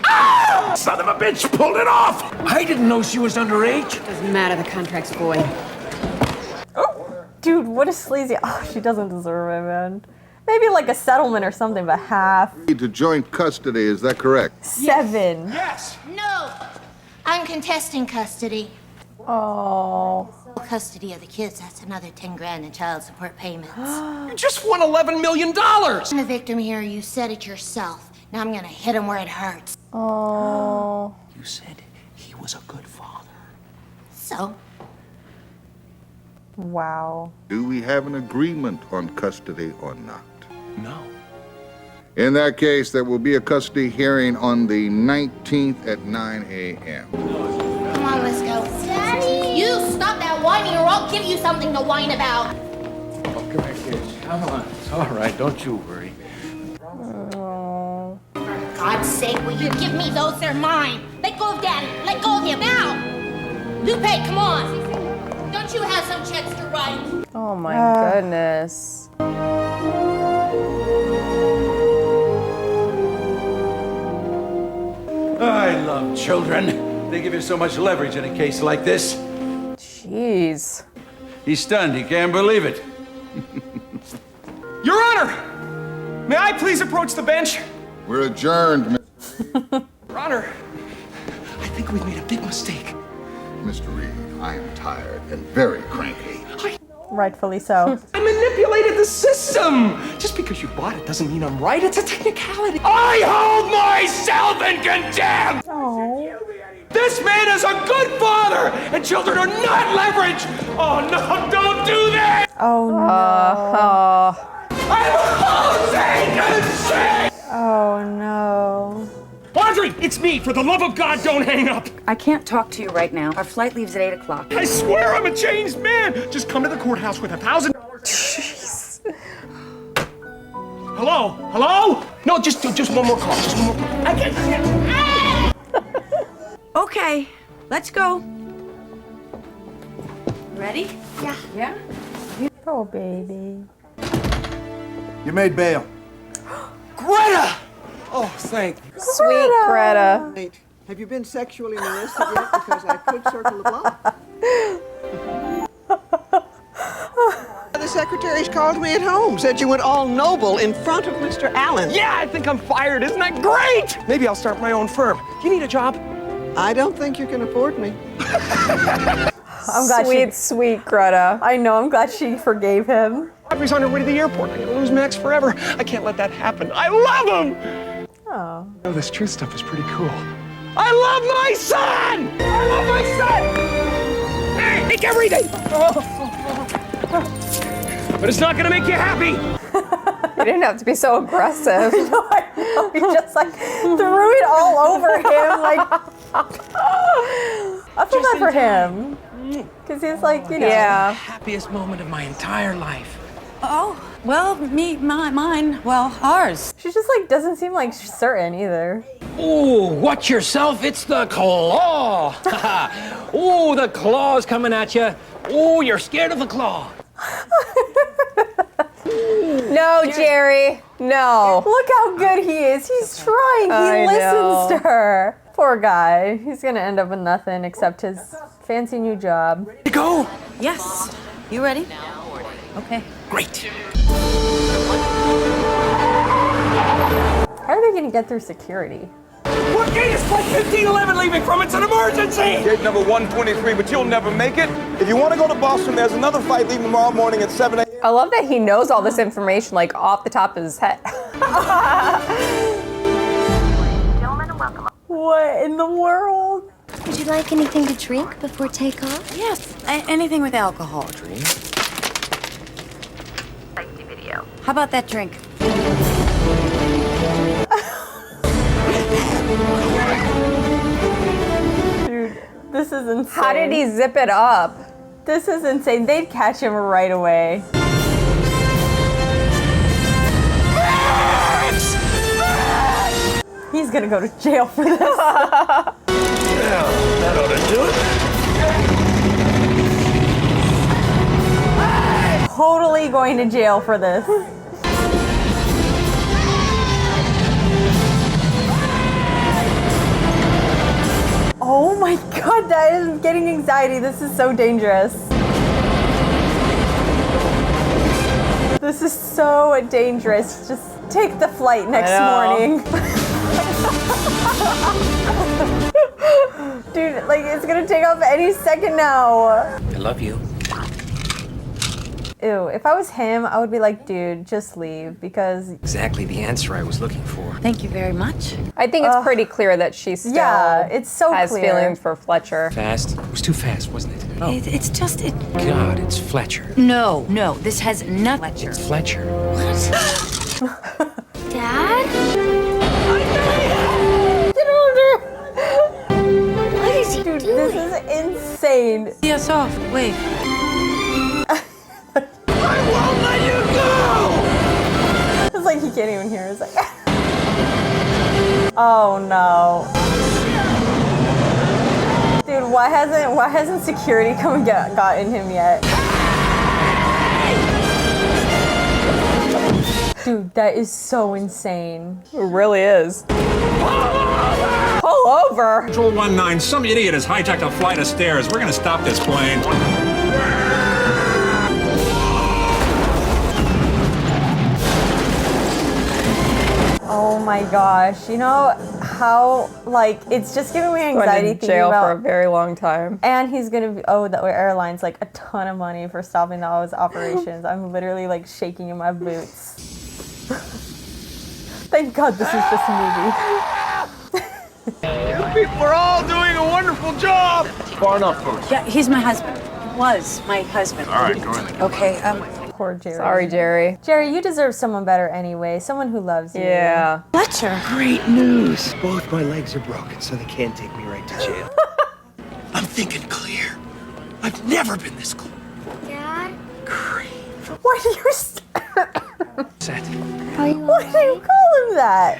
Ah! Son of a bitch pulled it off! I didn't know she was underage. Doesn't matter, the contract's void. Dude, what a sleazy. Oh, she doesn't deserve it, man. Maybe like a settlement or something, but half. To joint custody, is that correct? 7. Yes. No. I'm contesting custody. Oh. Custody of the kids, that's another 10 grand in child support payments. You just won $11 million. I'm the victim here. You said it yourself. Now I'm gonna hit him where it hurts. Oh. You said he was a good father. So? Wow. Do we have an agreement on custody or not? No. In that case, there will be a custody hearing on the 19th at 9 a.m. Come on, let's go. Daddy! You stop that whining or I'll give you something to whine about. Oh, come here, kids. Come on. It's all right. Don't you worry. Oh. For God's sake, will you give me those? They're mine. Let go of Daddy. Let go of him now. Lupe, come on. Don't you have some checks to write? Oh my goodness. I love children. They give you so much leverage in a case like this. Jeez. He's stunned. He can't believe it. Your Honor! May I please approach the bench? We're adjourned. Your Honor, I think we've made a big mistake. Mr. Reed, I am tired and very cranky. Rightfully so. I manipulated the system! Just because you bought it doesn't mean I'm right. It's a technicality. I hold myself in contempt! Oh. This man is a good father, and children are not leverage! Oh no, don't do that! Oh no. I'm losing shit! Oh no. Audrey, it's me. For the love of God, don't hang up. I can't talk to you right now. Our flight leaves at 8 o'clock. I swear I'm a changed man. Just come to the courthouse with $1,000. Jeez. Hello? Hello? No, just one more call. Just one more call. I can't. Okay, let's go. Ready? Yeah. Yeah? Oh, baby. You made bail. Greta! Oh, thank you. Sweet Greta. Wait, have you been sexually molested yet? Because I could circle the block. The secretaries called me at home, said you went all noble in front of Mr. Allen. Yeah, I think I'm fired. Isn't that great? Maybe I'll start my own firm. You need a job? I don't think you can afford me. I'm glad Sweet Greta. I know, I'm glad she forgave him. Audrey's on her way to the airport. I'm gonna lose Max forever. I can't let that happen. I love him! Oh. Oh, this truth stuff is pretty cool. I love my son! I love my son! Take everything! But it's not gonna make you happy! You didn't have to be so aggressive. how he just like threw it all over him. Like, I feel bad for him. Because he's like, you know. The happiest moment of my entire life. Oh, well, mine, well, ours. She just like doesn't seem like certain either. Ooh, watch yourself, it's the claw. Ooh, the claw's coming at you. Ooh, you're scared of the claw. No, Jerry, no. Look how good he is. He's trying. He listens to her. Poor guy. He's gonna end up with nothing except his fancy new job. Ready to go? Yes. You ready? Okay. Great. How are they gonna get through security? What gate is flight 1511 leaving from? It's an emergency! Gate number 123, but you'll never make it. If you want to go to Boston, there's another flight leaving tomorrow morning at 7 a.m. I love that he knows all this information like off the top of his head. What in the world? Would you like anything to drink before takeoff? Yes. Anything with alcohol. Drink. How about that drink? Dude, this is insane. How did he zip it up? This is insane. They'd catch him right away. He's gonna go to jail for this. Yeah, that ought to do it. Totally going to jail for this. Oh my god, that is getting anxiety. This is so dangerous. This is so dangerous. Just take the flight next morning. Dude, like it's gonna take off any second now. I love you. Ew, if I was him, I would be like, dude, just leave because... Exactly the answer I was looking for. Thank you very much. I think it's pretty clear that she still it's so has clear. feelings for Fletcher. Fast? It was too fast, wasn't it? Oh. It's just it. God, it's Fletcher. No, this has nothing. Fletcher. It's Fletcher. Dad? What is he doing? This is insane. See us off. Wait. I won't let you go! It's like he can't even hear. It's like, oh no, dude, why hasn't security come and gotten him yet? Dude, that is so insane. It really is. Pull over. Control 19, some idiot has hijacked a flight of stairs. We're gonna stop this plane. Oh my gosh, you know how, like, it's just giving me anxiety Going to jail thinking for a about, very long time. and he's gonna owe the airlines like a ton of money for stopping those operations. I'm literally like shaking in my boots. Thank God this is just a movie. You people are all doing a wonderful job! Far enough, folks. Yeah, he's my husband. Was my husband. All right, go ahead. Okay, Poor Jerry. Sorry, Jerry. Jerry, you deserve someone better anyway. Someone who loves you. Yeah. Fletcher. Great news! Both my legs are broken, so they can't take me right to jail. I'm thinking clear. I've never been this close. Dad? Why do you Set. Are you Why do you call him that? I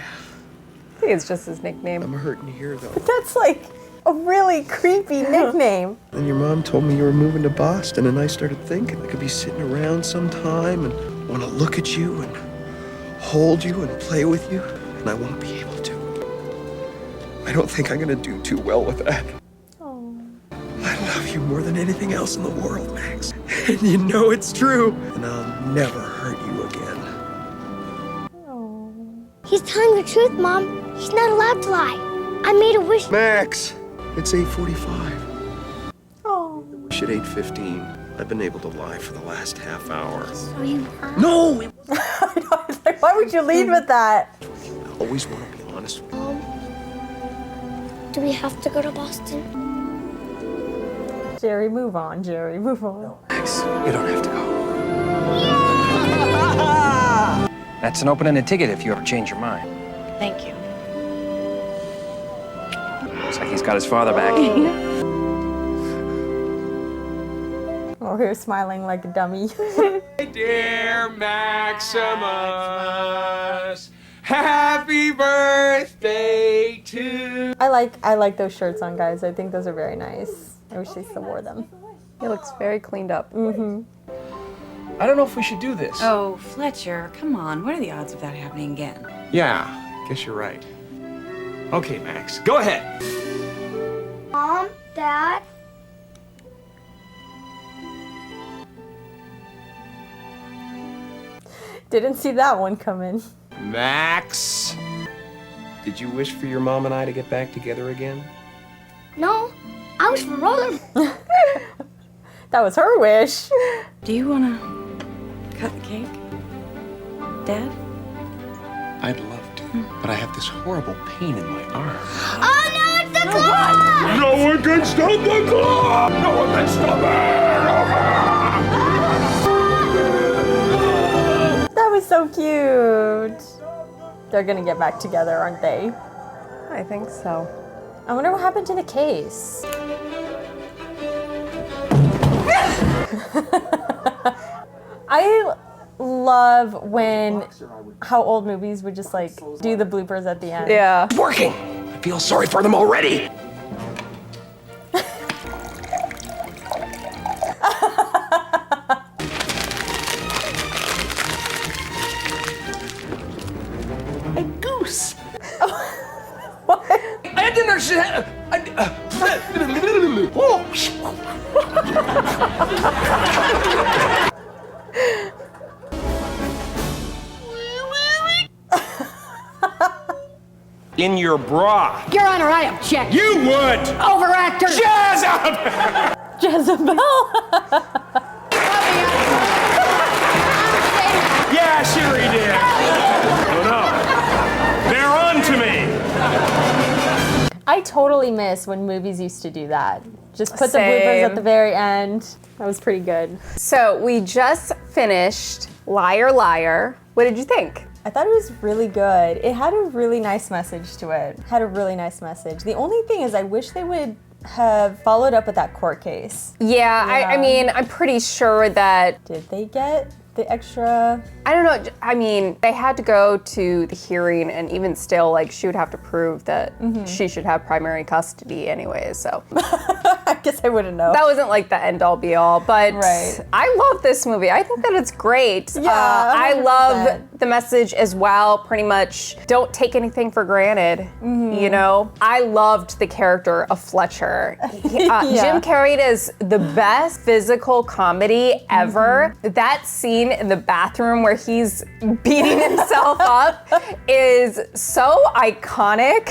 think it's just his nickname. I'm hurting here, though. That's like a really creepy nickname. Then your mom told me you were moving to Boston, and I started thinking I could be sitting around sometime and want to look at you and hold you and play with you, and I won't be able to. I don't think I'm going to do too well with that. Oh. I love you more than anything else in the world, Max. And you know it's true. And I'll never hurt you again. He's telling the truth, Mom. He's not allowed to lie. I made a wish. Max, it's 8:45. Oh. Wish at 8:15. I've been able to lie for the last half hour. So you heard? No! Like, why would you lead with that? I always want to be honest with you. Mom, do we have to go to Boston? Jerry, move on. Jerry, move on. Max, you don't have to go. That's an open-ended ticket if you ever change your mind. Thank you. Looks like he's got his father back. Oh, he was smiling like a dummy. Dear Maximus, happy birthday to... I like those shirts on, guys. I think those are very nice. I wish they still wore them. He looks very cleaned up. Mm-hmm. I don't know if we should do this. Oh, Fletcher, come on. What are the odds of that happening again? Yeah, guess you're right. Okay, Max, go ahead. Mom, Dad, Didn't see that one coming. Max, did you wish for your mom and I to get back together again? no, I was for roller. That was her wish. Do you want to cut the cake? Dad? I'd love to, but I have this horrible pain in my arm. Oh no, it's the clock! No one can stop the clock! No one can stop it! That was so cute. They're gonna get back together, aren't they? I think so. I wonder what happened to the case. I love how old movies would just like do the bloopers at the end. Yeah. It's working! I feel sorry for them already. A goose. What? I didn't understand. In your bra. Your Honor, I object. You would! Overactor. Jezebel! Jezebel. Yeah, sure he did. Oh no. They're on to me. I totally miss when movies used to do that. Just put the Same. bloopers at the very end. That was pretty good. So we just finished Liar Liar. What did you think? I thought it was really good. It had a really nice message to it. The only thing is I wish they would have followed up with that court case. Yeah, I mean, I'm pretty sure that... Did they get the extra? I don't know. I mean, they had to go to the hearing, and even still, like, she would have to prove that she should have primary custody anyway, so. I guess I wouldn't know. That wasn't, like, the end-all, be-all, but I love this movie. I think that it's great. Yeah, I 100%. love the message as well, pretty much. Don't take anything for granted, you know? I loved the character of Fletcher. Jim Carrey is the best physical comedy ever. That scene in the bathroom where he's beating himself up is so iconic.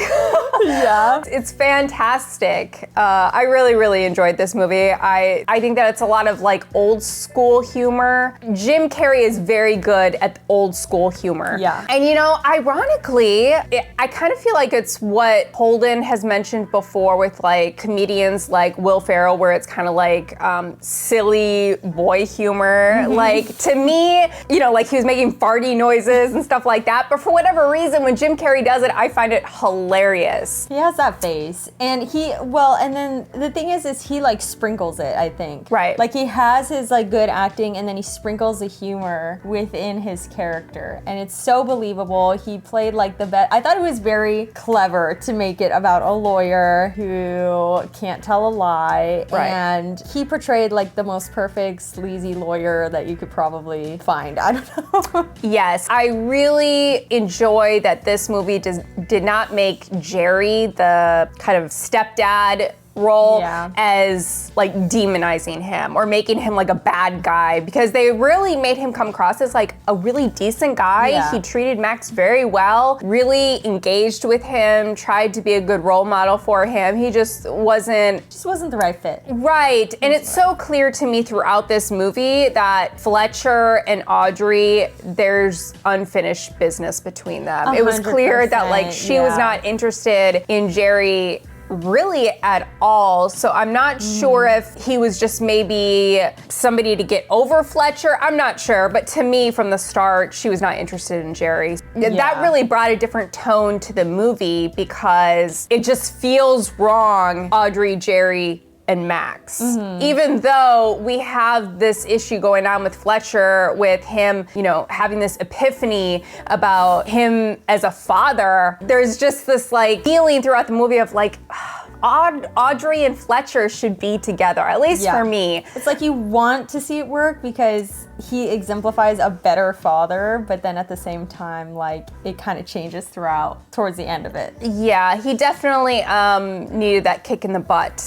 Yeah. It's fantastic. I really, really enjoyed this movie. I think that it's a lot of like old school humor. Jim Carrey is very good at old school humor. Yeah. And you know, ironically, I kind of feel like it's what Holden has mentioned before with like comedians like Will Ferrell, where it's kind of like silly boy humor. Like to me, you know, like he was making farty noises and stuff like that. But for whatever reason, when Jim Carrey does it, I find it hilarious. He has that face. And and then the thing is he like sprinkles it, I think. Right. Like he has his like good acting and then he sprinkles the humor within his character. And it's so believable. He played like the best. I thought it was very clever to make it about a lawyer who can't tell a lie. Right. And he portrayed like the most perfect sleazy lawyer that you could probably find. I don't know. Yes, I really enjoy that this movie did not make Jerry the kind of stepdad role as like demonizing him or making him like a bad guy, because they really made him come across as like a really decent guy. Yeah. He treated Max very well, really engaged with him, tried to be a good role model for him. He just wasn't the right fit. Right. And it's so clear to me throughout this movie that Fletcher and Audrey, there's unfinished business between them. It was clear that like she was not interested in Jerry really at all. So I'm not sure if he was just maybe somebody to get over Fletcher. I'm not sure. But to me, from the start, she was not interested in Jerry. That really brought a different tone to the movie because it just feels wrong, Audrey, Jerry, and Max. Even though we have this issue going on with Fletcher, with him, you know, having this epiphany about him as a father, there's just this like feeling throughout the movie of like, Audrey and Fletcher should be together, at least for me. It's like you want to see it work because he exemplifies a better father, but then at the same time, like, it kind of changes towards the end of it. Yeah, he definitely needed that kick in the butt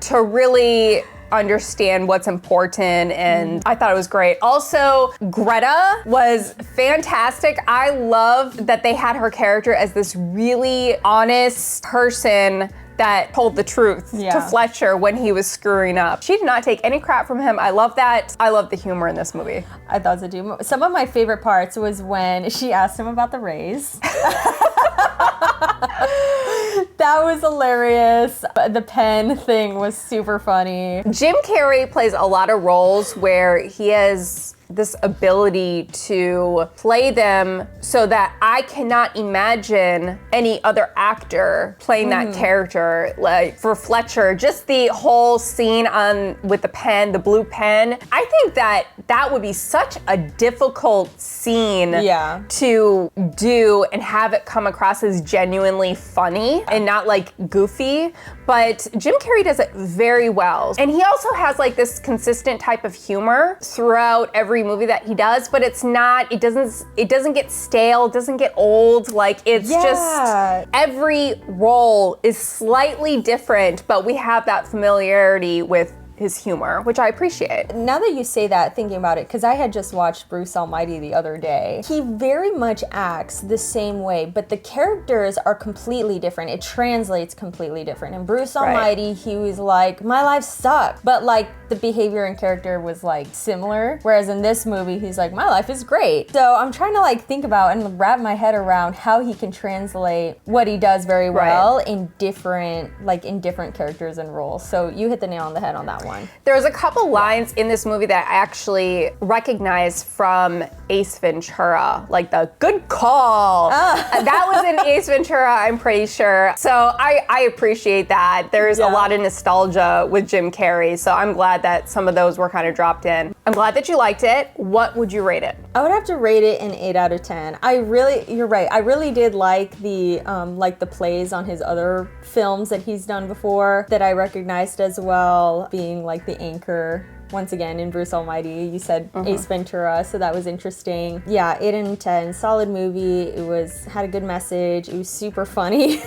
to really understand what's important, and I thought it was great. Also, Greta was fantastic. I loved that they had her character as this really honest person that told the truth to Fletcher when he was screwing up. She did not take any crap from him. I love that. I love the humor in this movie. I thought so too. Some of my favorite parts was when she asked him about the raise. That was hilarious. The pen thing was super funny. Jim Carrey plays a lot of roles where he has this ability to play them so that I cannot imagine any other actor playing that character. Like for Fletcher, just the whole scene with the pen, the blue pen. I think that would be such a difficult scene to do and have it come across as genuinely funny and not like goofy. But Jim Carrey does it very well. And he also has like this consistent type of humor throughout every movie that he does, but it doesn't get stale, it doesn't get old. Like it's just every role is slightly different, but we have that familiarity with his humor, which I appreciate. Now that you say that, thinking about it, because I had just watched Bruce Almighty the other day, he very much acts the same way, but the characters are completely different. It translates completely different. In Bruce Almighty, he was like, my life sucked, but like the behavior and character was like similar, whereas in this movie, he's like, my life is great. So I'm trying to like think about and wrap my head around how he can translate what he does very well in different characters and roles. So you hit the nail on the head on that one. There's a couple lines in this movie that I actually recognize from Ace Ventura, like the good call. That was in Ace Ventura, I'm pretty sure. So I appreciate that. There's a lot of nostalgia with Jim Carrey, so I'm glad that some of those were kind of dropped in. I'm glad that you liked it. What would you rate it? I would have to rate it an 8 out of 10. You're right. I really did like the plays on his other films that he's done before that I recognized as well, being like the anchor. Once again, in Bruce Almighty, you said Ace Ventura, so that was interesting. Yeah, 8 out of 10, solid movie. It had a good message. It was super funny.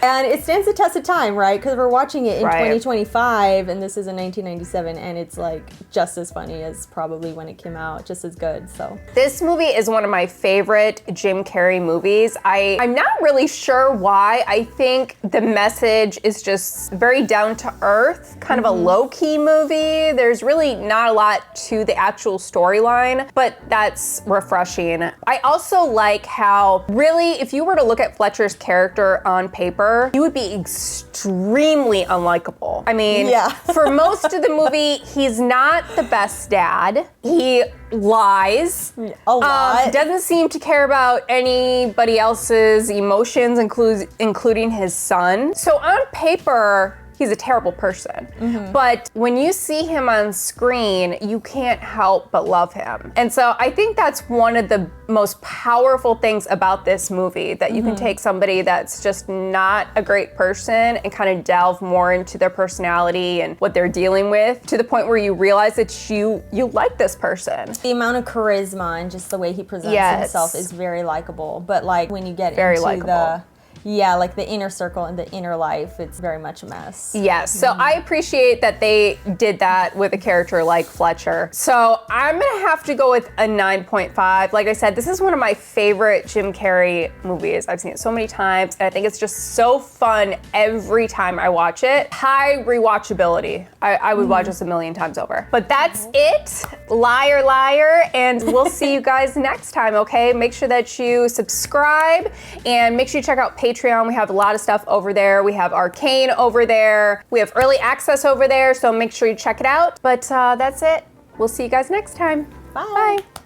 And it stands the test of time, right? Because we're watching it in 2025, and this is in 1997, and it's like just as funny as probably when it came out, just as good, so. This movie is one of my favorite Jim Carrey movies. I'm not really sure why. I think the message is just very down to earth, kind of a low-key movie. There's really not a lot to the actual storyline, but that's refreshing. I also like how, really, if you were to look at Fletcher's character on paper, he would be extremely unlikable. I mean, for most of the movie, he's not the best dad. He lies a lot. Doesn't seem to care about anybody else's emotions, including his son. So on paper, he's a terrible person. But when you see him on screen, you can't help but love him. And so I think that's one of the most powerful things about this movie, that you can take somebody that's just not a great person and kind of delve more into their personality and what they're dealing with, to the point where you realize that you like this person. The amount of charisma and just the way he presents himself is very likable. But like when you get into like the inner circle and the inner life, it's very much a mess. Yes, so I appreciate that they did that with a character like Fletcher. So I'm gonna have to go with a 9.5. Like I said, this is one of my favorite Jim Carrey movies. I've seen it so many times, and I think it's just so fun every time I watch it. High rewatchability. I would watch this a million times over. But that's it. Liar, liar, and we'll see you guys next time, okay? Make sure that you subscribe, and make sure you check out Patreon Patreon. We have a lot of stuff over there. We have Arcane over there. We have early access over there, so make sure you check it out. But that's it. We'll see you guys next time. Bye. Bye.